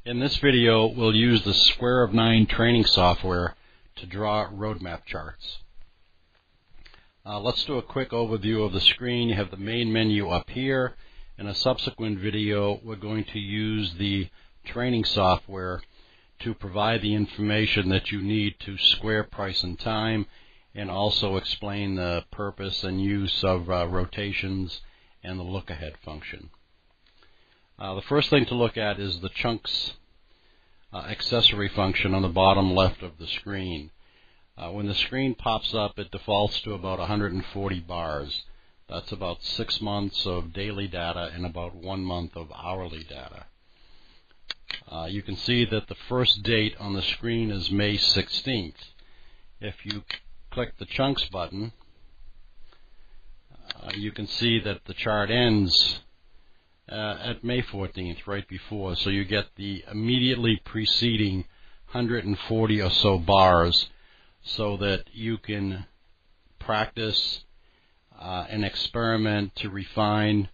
In this video, we'll use the Square of 9 training software to draw roadmap charts. Let's do a quick overview of the screen. You have the main menu up here. In a subsequent video, we're going to use the training software to provide the information that you need to square price and time, and also explain the purpose and use of rotations and the look ahead function. The first thing to look at is the chunks accessory function on the bottom left of the screen. When the screen pops up, it defaults to about 140 bars. That's about 6 months of daily data and about 1 month of hourly data. You can see that the first date on the screen is May 16th. If you click the chunks button, you can see that the chart ends at May 14th, right before, so you get the immediately preceding 140 or so bars so that you can practice and experiment to refine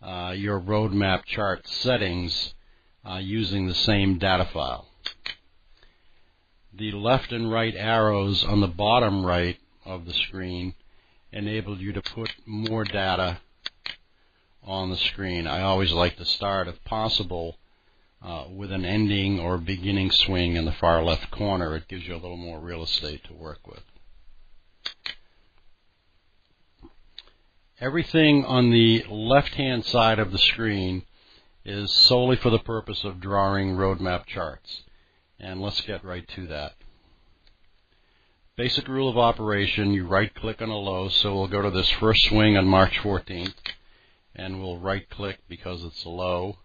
your roadmap chart settings using the same data file. The left and right arrows on the bottom right of the screen enable you to put more data on the screen. I always like to start, if possible, with an ending or beginning swing in the far left corner. It gives you a little more real estate to work with. Everything on the left-hand side of the screen is solely for the purpose of drawing roadmap charts. And let's get right to that. Basic rule of operation, you right-click on a low, so we'll go to this first swing on March 14th, and we'll right-click because it's a low,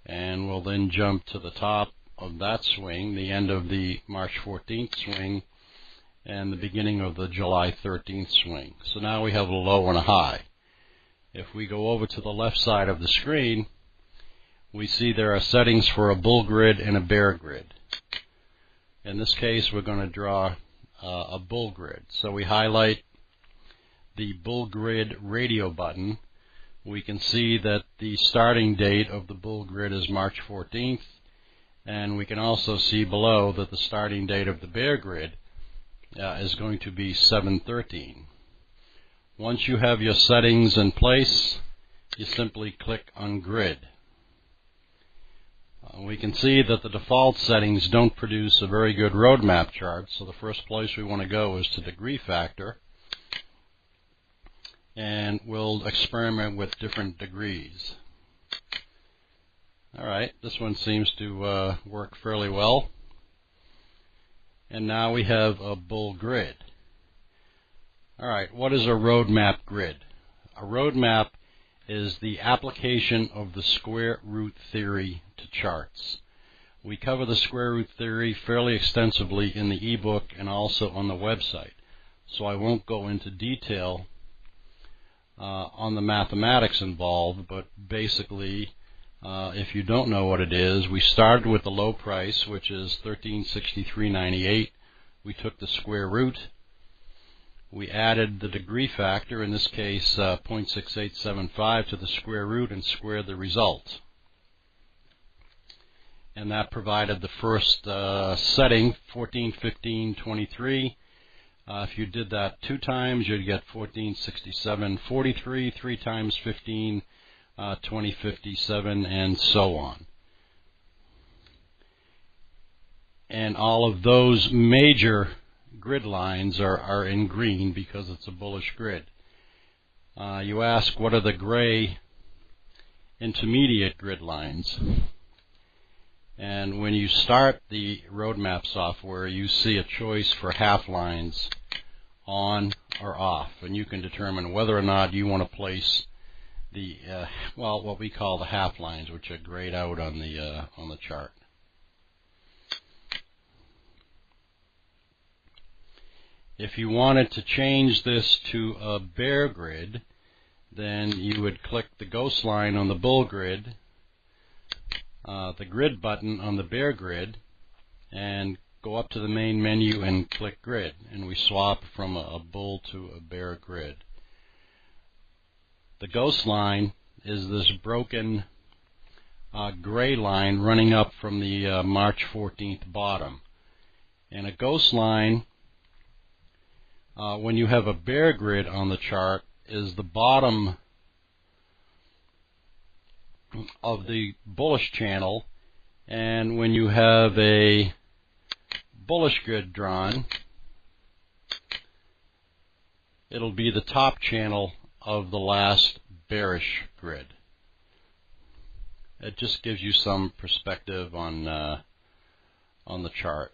and we'll then jump to the top of that swing, the end of the March 14th swing, and the beginning of the July 13th swing. So now we have a low and a high. If we go over to the left side of the screen, we see there are settings for a bull grid and a bear grid. In this case, we're going to draw a bull grid. So we highlight the bull grid radio button. We can see that the starting date of the bull grid is March 14th, and we can also see below that the starting date of the bear grid is going to be 7/13. Once you have your settings in place, you simply click on grid. We can see that the default settings don't produce a very good roadmap chart, so the first place we want to go is to degree factor, and we'll experiment with different degrees. Alright, this one seems to work fairly well. And now we have a bull grid. Alright, what is a roadmap grid? A roadmap is the application of the square root theory to charts. We cover the square root theory fairly extensively in the ebook and also on the website, so I won't go into detail on the mathematics involved, but basically, if you don't know what it is, we started with the low price, which is $1363.98. We took the square root. We added the degree factor, in this case 0.6875, to the square root and squared the result. And that provided the first setting, 14, 15, 23. If you did that 2 times, you'd get 1467.43, 3 times 15, 2057, and so on. And all of those major grid lines are in green because it's a bullish grid. You ask, what are the gray intermediate grid lines? And when you start the roadmap software, you see a choice for half lines on or off, and you can determine whether or not you want to place the what we call the half lines, which are grayed out on the chart. If you wanted to change this to a bear grid, then you would click the ghost line on the bull grid, the grid button on the bear grid, and go up to the main menu and click grid, and we swap from a bull to a bear grid. The ghost line is this broken gray line running up from the March 14th bottom. And a ghost line, when you have a bear grid on the chart, is the bottom of the bullish channel, and when you have a bullish grid drawn, it'll be the top channel of the last bearish grid. It just gives you some perspective on the chart.